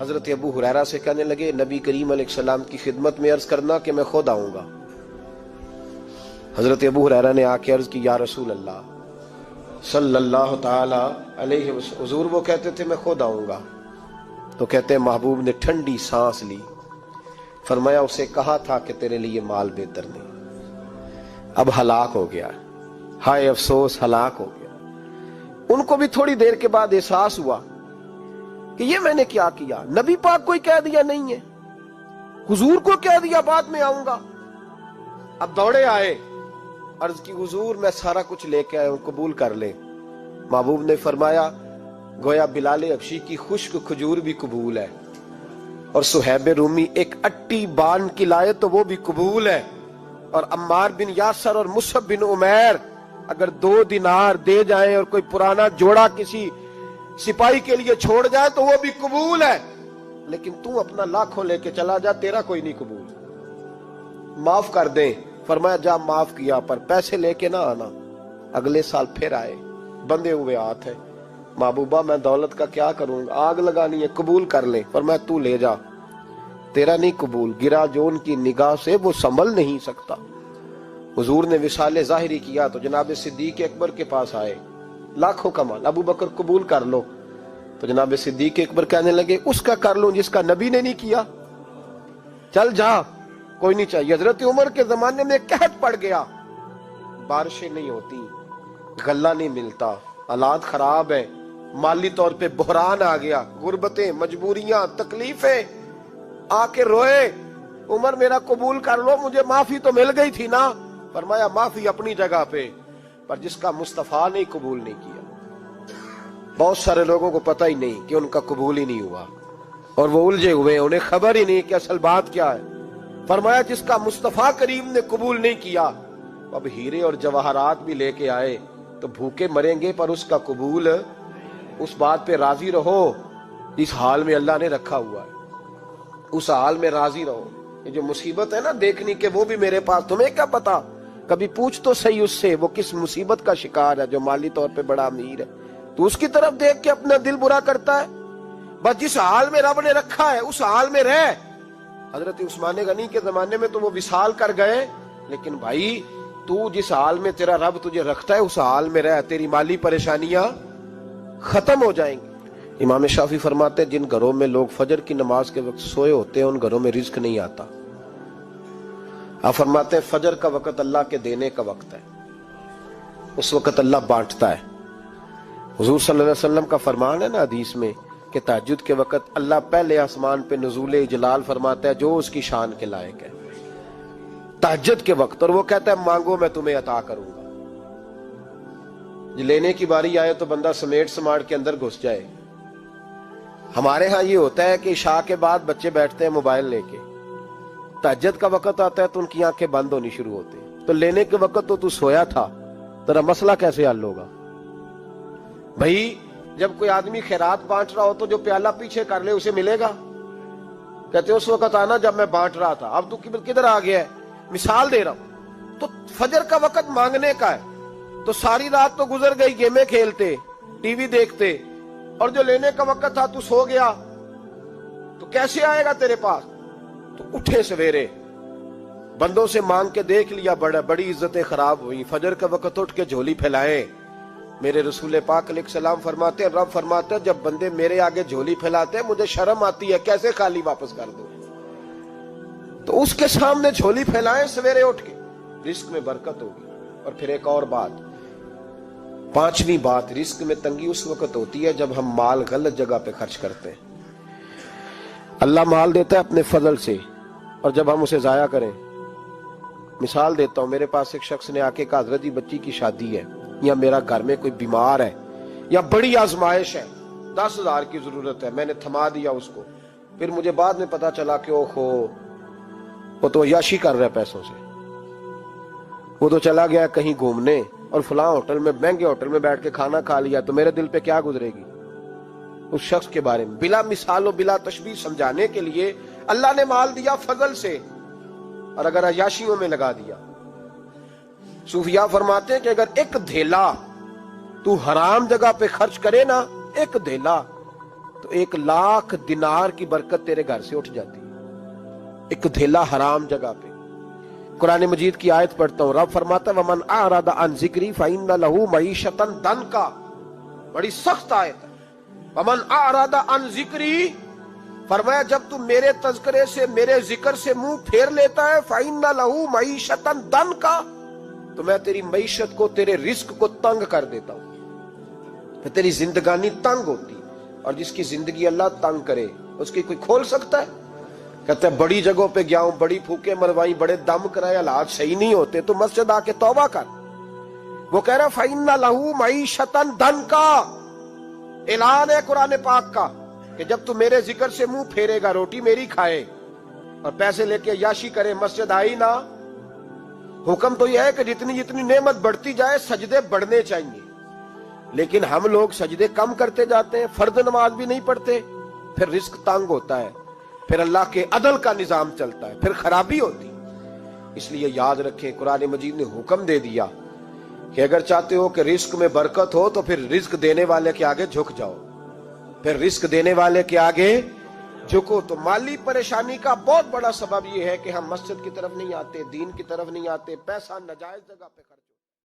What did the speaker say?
حضرت ابو ہریرہ سے کہنے لگے نبی کریم علیہ السلام کی خدمت میں عرض کرنا کہ میں خود آؤں گا۔ حضرت ابو ہریرہ نے آ کے عرض کی یا رسول اللہ صلی اللہ تعالی علیہ وسلم، حضور وہ کہتے تھے میں خود آؤں گا، تو کہتے ہیں محبوب نے ٹھنڈی سانس لی، فرمایا اسے کہا تھا کہ تیرے لیے مال بہتر نہیں، اب ہلاک ہو گیا، ہائے افسوس ہلاک ہو گیا۔ ان کو بھی تھوڑی دیر کے بعد احساس ہوا کہ یہ میں نے کیا کیا، نبی پاک کو ہی کہہ دیا نہیں ہے، حضور کو کہہ دیا بعد میں آؤں گا۔ اب دوڑے آئے، عرض کی حضور میں سارا کچھ لے کے آیا ہوں، قبول کر لیں۔ محبوب نے فرمایا گویا بلال حبشی کی خشک کھجور بھی قبول ہے، اور صہیب رومی ایک اٹی بان کی لائے تو وہ بھی قبول ہے، اور عمار بن یاسر اور مصعب بن عمیر اگر 2 دینار دے جائیں اور کوئی پرانا جوڑا کسی سپاہی کے لیے چھوڑ جائے تو وہ بھی قبول ہے، لیکن تو اپنا لاکھوں لے کے چلا جا، تیرا کوئی نہیں قبول، معاف کر دیں۔ فرمایا جا معاف کیا، پر پیسے لے کے نہ آنا۔ اگلے سال پھر آئے، بندے ہوئے ہاتھ ہے، محبوبہ میں دولت کا کیا کروں گا، آگ لگانی ہے، قبول کر لیں۔ فرمایا تو لے جا، تیرا نہیں قبول، گرا جو ان کی نگاہ سے وہ سنبھل نہیں سکتا۔ حضور نے وصال ظاہری کیا تو جناب صدیق اکبر کے پاس آئے، لاکھوں کا مال، ابو بکر قبول کر لو، تو جناب صدیق اکبر کہنے لگے اس کا کر لوں جس کا نبی نے نہیں کیا، چل جا کوئی نہیں چاہیے۔ حضرت عمر کے زمانے میں قحط پڑ گیا، بارشیں نہیں ہوتی، غلہ نہیں ملتا، حالات خراب ہے، مالی طور پہ بحران آ گیا، غربتیں، مجبوریاں، تکلیفیں، آ کے روئے عمر میرا قبول کر لو، مجھے معافی تو مل گئی تھی نا۔ فرمایا معافی اپنی جگہ پہ، پر جس کا مصطفیٰ نے قبول نہیں کیا۔ بہت سارے لوگوں کو پتہ ہی نہیں کہ ان کا قبول ہی نہیں ہوا، اور وہ الجھے ہوئے، انہیں خبر ہی نہیں کہ اصل بات کیا ہے۔ فرمایا جس کا مصطفیٰ کریم نے قبول نہیں کیا، اب ہیرے اور جواہرات بھی لے کے آئے تو بھوکے مریں گے، پر اس کا قبول، اس بات پہ راضی رہو اس حال میں اللہ نے رکھا ہوا ہے، اس حال میں راضی رہو۔ یہ جو مصیبت ہے نا دیکھنی کہ وہ بھی میرے پاس، تمہیں کیا پتا، کبھی پوچھ تو صحیح اس سے وہ کس مصیبت کا شکار ہے، جو مالی طور پہ بڑا امیر ہے، تو اس کی طرف دیکھ کے اپنا دل برا کرتا ہے۔ بس جس حال میں رب نے رکھا ہے اس حال میں رہ۔ حضرت عثمان غنی کے زمانے میں تو وہ وصال کر گئے، لیکن بھائی تو جس حال میں تیرا رب تجھے رکھتا ہے اس حال میں رہ، تیری مالی پریشانیاں ختم ہو جائیں گی۔ امام شافعی فرماتے ہیں جن گھروں میں لوگ فجر کی نماز کے وقت سوئے ہوتے ہیں ان گھروں میں رزق نہیں آتا۔ آپ فرماتے ہیں فجر کا وقت اللہ کے دینے کا وقت ہے، اس وقت اللہ بانٹتا ہے۔ حضور صلی اللہ علیہ وسلم کا فرمان ہے نا حدیث میں کہ تہجد کے وقت اللہ پہلے آسمان پہ نزول اجلال فرماتا ہے جو اس کی شان کے لائق ہے تہجد کے وقت، اور وہ کہتا ہے مانگو میں تمہیں عطا کروں گا۔ لینے کی باری آئے تو بندہ سمیٹ سماٹ کے اندر گھس جائے۔ ہمارے ہاں یہ ہوتا ہے کہ عشاء کے بعد بچے بیٹھتے ہیں موبائل لے کے، تہجد کا وقت آتا ہے تو ان کی آنکھیں بند ہونی شروع ہوتی ہیں، تو لینے کے وقت تو سویا تھا، تیرا مسئلہ کیسے حل ہوگا؟ بھائی جب کوئی آدمی خیرات بانٹ رہا ہو تو جو پیالہ پیچھے کر لے اسے ملے گا؟ کہتے اس وقت آنا جب میں بانٹ رہا تھا، اب تو کدھر آ گیا ہے؟ مثال دے رہا ہوں۔ تو فجر کا وقت مانگنے کا ہے، تو ساری رات تو گزر گئی گیمیں کھیلتے، ٹی وی دیکھتے، اور جو لینے کا وقت تھا تو سو گیا، تو کیسے آئے گا تیرے پاس؟ تو اٹھے سویرے، بندوں سے مانگ کے دیکھ لیا، بڑی عزتیں خراب ہوئی، فجر کا وقت اٹھ کے جھولی پھیلائیں۔ میرے رسول پاک علیہ السلام فرماتے ہیں، رب فرماتا ہے جب بندے میرے آگے جھولی پھیلاتے ہیں مجھے شرم آتی ہے، کیسے خالی واپس کر دو؟ تو اس کے سامنے جھولی پھیلائیں سویرے اٹھ کے، رزق میں برکت ہوگی۔ اور پھر ایک اور بات، 5ویں بات، رزق میں تنگی اس وقت ہوتی ہے جب ہم مال غلط جگہ پہ خرچ کرتے ہیں۔ اللہ مال دیتا ہے اپنے فضل سے، اور جب ہم اسے ضائع کریں، مثال دیتا ہوں، میرے پاس ایک شخص نے آ کے کہا حضرت جی بچی کی شادی ہے، یا میرا گھر میں کوئی بیمار ہے، یا بڑی آزمائش ہے، 10,000 کی ضرورت ہے، میں نے تھما دیا اس کو، پھر مجھے بعد میں پتا چلا کہ اوہو وہ تو عیاشی کر رہا ہے پیسوں سے، وہ تو چلا گیا کہیں گھومنے اور فلاں ہوٹل میں، مہنگے ہوٹل میں بیٹھ کے کھانا کھا لیا، تو میرے دل پہ کیا گزرے گی اس شخص کے بارے میں؟ بلا مثال و بلا تشبیہ سمجھانے کے لیے اللہ نے مال دیا فضل سے، اور اگر عیاشیوں میں لگا دیا۔ صوفیاء فرماتے ہیں کہ اگر ایک دھیلا تو حرام جگہ پہ خرچ کرے نا، ایک دھیلا، تو 1,00,000 دینار کی برکت تیرے گھر سے اٹھ جاتی ہے، ایک دھیلا حرام جگہ پہ۔ قرآن مجید کی آیت پڑھتا ہوں، رب فرماتا ہے وَمَنْ أَعْرَضَ عَنْ ذِكْرِي فَإِنَّ لَهُ مَعِيشَةً ضَنْكًا، بڑی سخت آیت ہے۔ وَمَنْ أَعْرَضَ عَنْ ذِكْرِي، فرمایا جب تم میرے تذکرے سے، میرے ذکر سے منہ پھیر لیتا ہے، فَإِنَّ لَهُ مَعِيشَةً ضَنْكًا، تو میں تیری معیشت کو، تیرے رزق کو تنگ کر دیتا ہوں، پھر تیری زندگانی تنگ ہوتی، اور جس کی زندگی اللہ تنگ کرے اس کی کوئی کھول سکتا ہے؟ کہتے ہیں بڑی جگہوں پہ گیا ہوں، بڑی پھوکے مروائی، بڑے دم کرائے، حالات صحیح نہیں ہوتے، تو مسجد آ کے توبہ کر۔ وہ کہہ رہا فَإِنَّ لَهُ مَعِيشَةً ضَنْكًا، اعلان ہے قرآن پاک کا کہ جب تو میرے ذکر سے منہ پھیرے گا، روٹی میری کھائے اور پیسے لے کے عیاشی کرے، مسجد آئی نہ۔ حکم تو یہ ہے کہ جتنی جتنی نعمت بڑھتی جائے سجدے بڑھنے چاہیے، لیکن ہم لوگ سجدے کم کرتے جاتے ہیں، فرض نماز بھی نہیں پڑھتے، پھر رزق تنگ ہوتا ہے، پھر اللہ کے عدل کا نظام چلتا ہے، پھر خرابی ہوتی۔ اس لیے یاد رکھیں قرآن مجید نے حکم دے دیا کہ اگر چاہتے ہو کہ رزق میں برکت ہو تو پھر رزق دینے والے کے آگے جھک جاؤ، پھر رزق دینے والے کے آگے جھکو۔ تو مالی پریشانی کا بہت بڑا سبب یہ ہے کہ ہم مسجد کی طرف نہیں آتے، دین کی طرف نہیں آتے، پیسہ ناجائز جگہ پہ خرچ